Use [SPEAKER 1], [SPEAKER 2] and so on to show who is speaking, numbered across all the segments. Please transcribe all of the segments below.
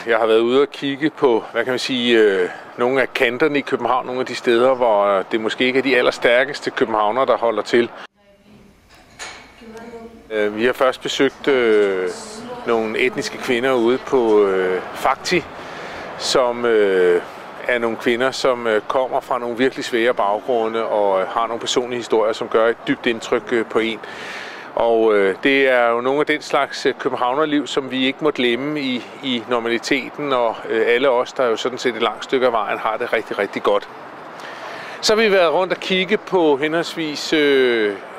[SPEAKER 1] Jeg har været ude og kigge på, hvad kan man sige, nogle af kanterne i København, nogle af de steder, hvor det måske ikke er de allerstærkeste københavnere, der holder til. Vi har først besøgt nogle etniske kvinder ude på Fakti, som er nogle kvinder, som kommer fra nogle virkelig svære baggrunde og har nogle personlige historier, som gør et dybt indtryk på en. Og det er jo nogle af den slags københavnerliv, som vi ikke må glemme i normaliteten, og alle os, der jo sådan set et langt stykke af vejen, har det rigtig, rigtig godt. Så har vi været rundt og kigge på henholdsvis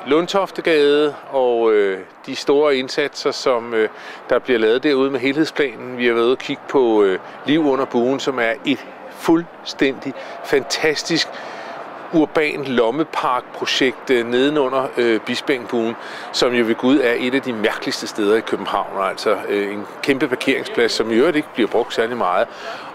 [SPEAKER 1] Lundtoftegade og de store indsatser, som der bliver lavet derude med helhedsplanen. Vi har været ude og kigge på Liv under buen, som er et fuldstændig fantastisk urban lommeparkprojekt nedenunder Bispeengbuen, som jo ved Gud er et af de mærkeligste steder i København. Altså en kæmpe parkeringsplads, som i øvrigt ikke bliver brugt særlig meget.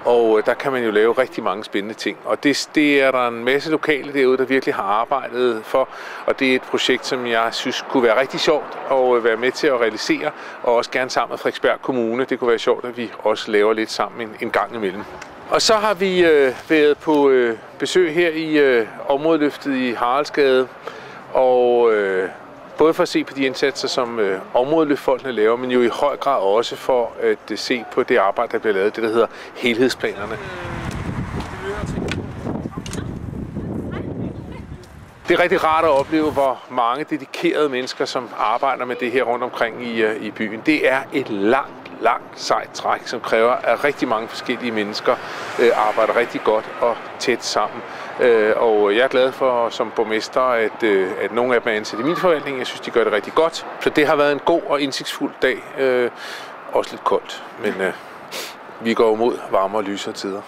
[SPEAKER 1] Og der kan man jo lave rigtig mange spændende ting. Og det er der en masse lokale derude, der virkelig har arbejdet for. Og det er et projekt, som jeg synes kunne være rigtig sjovt at være med til at realisere. Og også gerne sammen med Frederiksberg Kommune. Det kunne være sjovt, at vi også laver lidt sammen en gang imellem. Og så har vi været på besøg her i områdeløftet i Haraldsgade, og både for at se på de indsatser, som områdeløftfolkene laver, men jo i høj grad også for at se på det arbejde, der bliver lavet, det der hedder helhedsplanerne. Det er rigtig rart at opleve, hvor mange dedikerede mennesker, som arbejder med det her rundt omkring i byen. Det er et langt sejt træk, som kræver, at rigtig mange forskellige mennesker arbejder rigtig godt og tæt sammen. Og jeg er glad for som borgmester, at nogle af dem er ansat i min forvaltning. Jeg synes, de gør det rigtig godt. Så det har været en god og indsigtsfuld dag. Også lidt koldt, men vi går mod varmere og lysere tider.